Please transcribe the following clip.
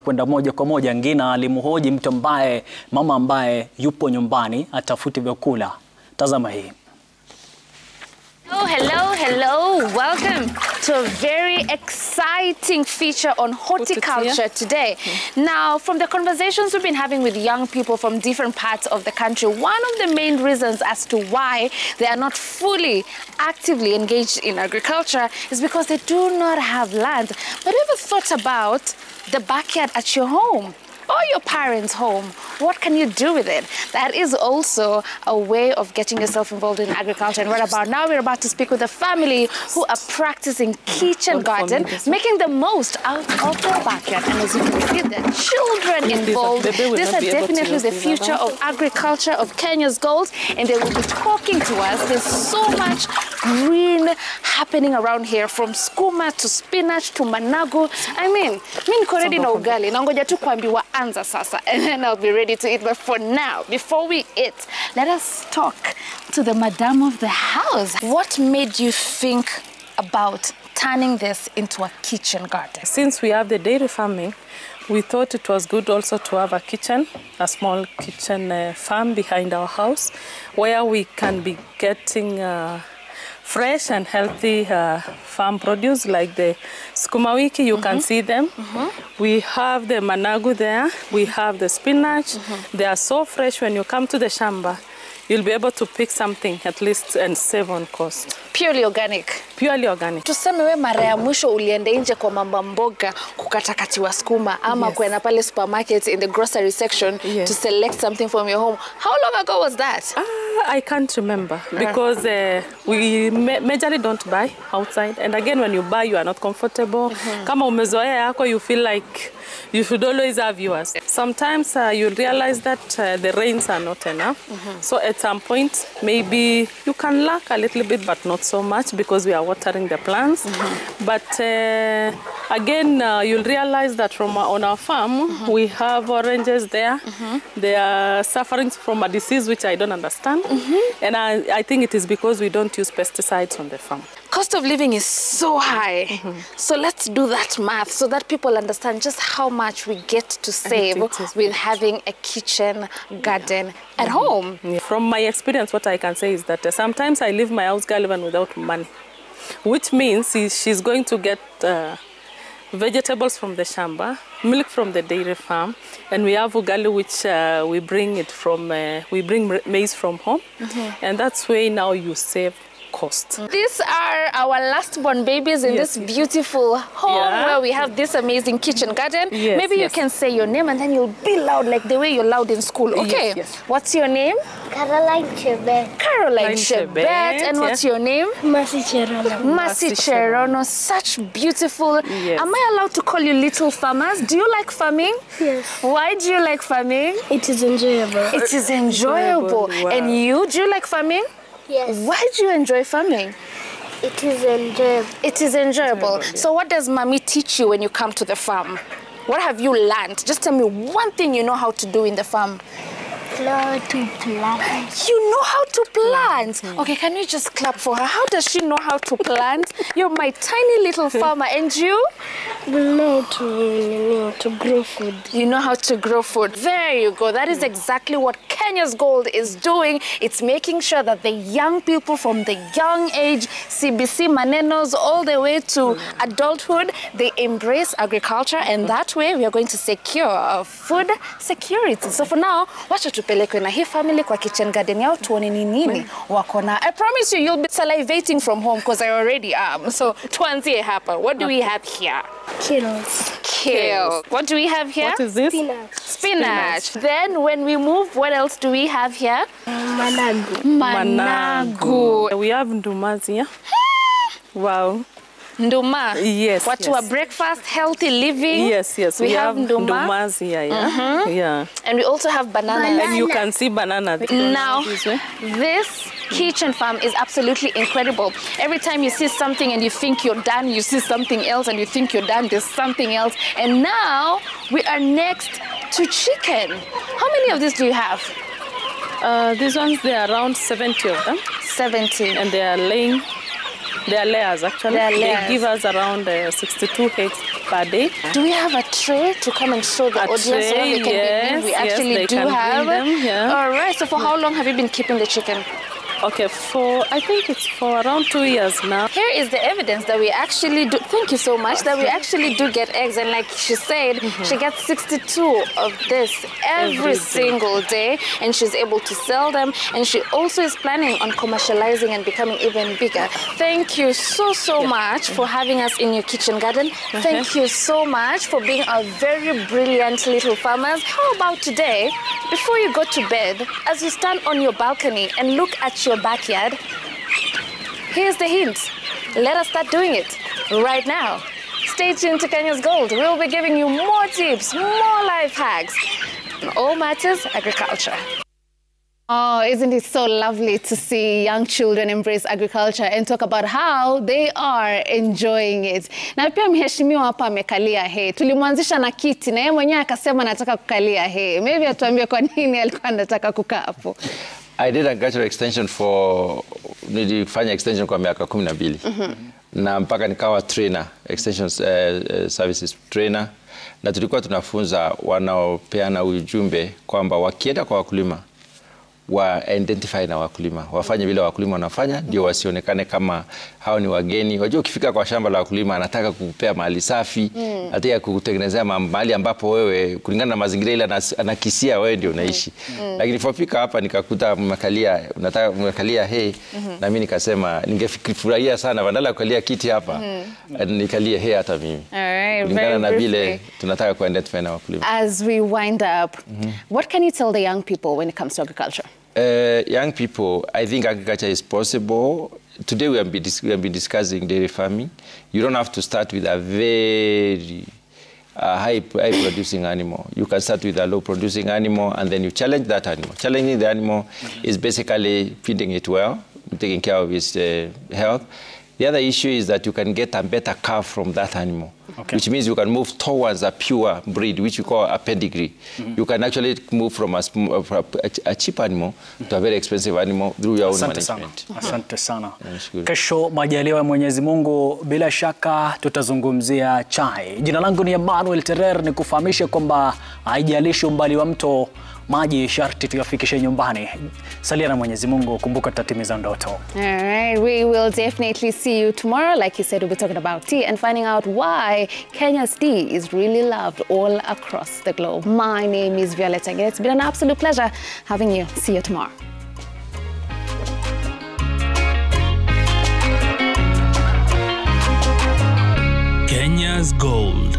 kwenda moja kwa moja. Ngina alimhoji mama ambaye yupo nyumbani atafuti vyakula. Tazama hii. Hello. Welcome to a very exciting feature on horticulture today. Now, from the conversations we've been having with young people from different parts of the country, one of the main reasons as to why they are not fully actively engaged in agriculture is because they do not have land. But have you ever thought about the backyard at your home or your parents' home? What can you do with it? That is also a way of getting yourself involved in agriculture. And right about now, we're about to speak with a family who are practicing kitchen garden, making the most out of their backyard. And as you can see, the children involved. These are definitely the future of agriculture, of Kenya's goals. And they will be talking to us. There's so much green happening around here, from skuma to spinach to managu. I mean, niko ready na ugali. Nangoja tu kuambiwa anza sasa. And then I'll be ready to eat. But for now, before we eat, let us talk to the madam of the house. What made you think about turning this into a kitchen garden? Since we have the dairy farming, we thought it was good also to have a kitchen, a small kitchen farm behind our house, where we can be getting fresh and healthy farm produce like the sukuma wiki. You can see them. We have the managu there. We have the spinach. They are so fresh. When you come to the shamba, you'll be able to pick something at least and save on cost. Purely organic. Purely organic. Tuseme we mara ya mwisho ulienda nje kwa mamba mboga kukatakatiwa skuma ama kwenda pale supermarket in the grocery section to select something from your home. How long ago was that? I can't remember because we majorly don't buy outside. And again, when you buy, you are not comfortable. Kama umezoea yako, you feel like you should always have yours. Sometimes you realize that the rains are not enough. So at some point, maybe you can lack a little bit, but not so much because we are watering the plants. But again, you'll realize that on our farm, we have oranges there. They are suffering from a disease which I don't understand. And I think it is because we don't use pesticides on the farm. Cost of living is so high. So let's do that math so that people understand just how much we get to save with having a kitchen garden at home. From my experience, what I can say is that sometimes I leave my house girl even without money, which means she's going to get vegetables from the shamba, milk from the dairy farm, and we have ugali which we bring it from, we bring maize from home, and that's way now you save cost. These are our last born babies in this beautiful home where we have this amazing kitchen garden. Maybe you can say your name and then you'll be loud like the way you're loud in school. Okay. What's your name? Caroline Chebet. Caroline Chebet. And what's your name? Mercy Cherono. Mercy Cherono. Such beautiful. Am I allowed to call you little farmers? Do you like farming? Yes. Why do you like farming? It is enjoyable. It is enjoyable. Wow. And you, do you like farming? Yes. Why do you enjoy farming? It is enjoyable. It is enjoyable. So what does Mommy teach you when you come to the farm? What have you learned? Just tell me one thing you know how to do in the farm. How to plant. You know how to plant? Okay, can you just clap for her? How does she know how to plant? You're my tiny little farmer, and you? We know to grow food. You know how to grow food. There you go. That is exactly what Kenya's Gold is doing. It's making sure that the young people from the young age, CBC manenos, all the way to adulthood, they embrace agriculture, and that way we are going to secure our food security. So for now, watch out. Tupelekwe na hii family kwa kitchen garden yao tuone ni nini wako na. I promise you, you'll be salivating from home because I already am. So tuanzie hapa. What do we have here? Kales. Kale. What do we have here? What is this? Spinach. Then when we move, what else do we have here? Managu. Managu. We have ndumas here. Wow. Nduma. Yes. Watu wa breakfast, healthy living. Yes. We have nduma. Ndumas here. And we also have bananas. And you can see banana. Now, this kitchen farm is absolutely incredible. Every time you see something and you think you're done, you see something else and you think you're done, there's something else. And now we are next to chicken. How many of these do you have? These ones, they are around 70 of them. 70. And they are laying. They are layers, actually. They are layers. They give us around 62 eggs per day. Do we have a tray to come and show the audience so they can believe we actually do have them, yeah. All right. So for how long have you been keeping the chicken? Okay, I think it's for around 2 years now. Here is the evidence that we actually do. Thank you so much. That we actually do get eggs, and like she said, she gets 62 of this every single day, and she's able to sell them. And she also is planning on commercializing and becoming even bigger. Thank you so much for having us in your kitchen garden. Thank you so much for being a very brilliant little farmers. How about today, before you go to bed, as you stand on your balcony and look at your backyard, here's the hint. Let us start doing it right now. Stay tuned to Kenya's Gold. We'll be giving you more tips, more life hacks on all matters agriculture. Oh, isn't it so lovely to see young children embrace agriculture and talk about how they are enjoying it. Na pia mheshimiwa hapa amekalia hay. Tulimwanzisha na kiti na yeye mwenyewe akasema anataka kukalia hay. Maybe atuambie kwa nini alikuwa anataka kukaa hapo. I did agricultural extension nilifanya extension kwa miaka 12. Na mpaka nikawa trainer, extension services trainer. Na tulikuwa tunafunza wanaopeana ujumbe kwamba wakienda kwa wakulima, wa identify na wakulima, wafanye vile wakulima wanafanya, ndio wasionekane kama hao ni wageni. Wajua ukifika kwa shamba la wakulima anataka kukupea mahali safi, anataka kukutengenezea mahali ambapo wewe kulingana na mazingira ile anakisia wewe ndio unaishi. Lakini nilipofika hapa nikakuta mmekalia hay, na mimi nikasema ningefurahia sana badala ya kukalia kiti hapa, nikalie hay hata mimi. Kulingana na vile tunataka ku identify na wakulima. As we wind up, what can you tell the young people when it comes to agriculture? Young people, I think agriculture is possible. Today we have been discussing dairy farming. You don't have to start with a very high producing animal. You can start with a low producing animal and then you challenge that animal. Challenging the animal is basically feeding it well, taking care of its health. The other issue is that you can get a better calf from that animal, which means you can move towards a pure breed, which we call a pedigree. You can actually move from a cheap animal to a very expensive animal through your own management. Asante sana. Kesho majaliwa ya Mwenyezi Mungu bila shaka tutazungumzia chai. Jina langu ni Emmanuel Terer, ni kufahamisha kwamba haijalishi umbali wa mto, maji sharti tuyafikishe nyumbani. Salia na Mwenyezi Mungu, kumbuka tutatimiza ndoto. All right, we will definitely see you tomorrow. Like you said, we'll be talking about tea and finding out why Kenya's tea is really loved all across the globe. My name is Violeta. It's been an absolute pleasure having you. See you tomorrow. Kenya's Gold.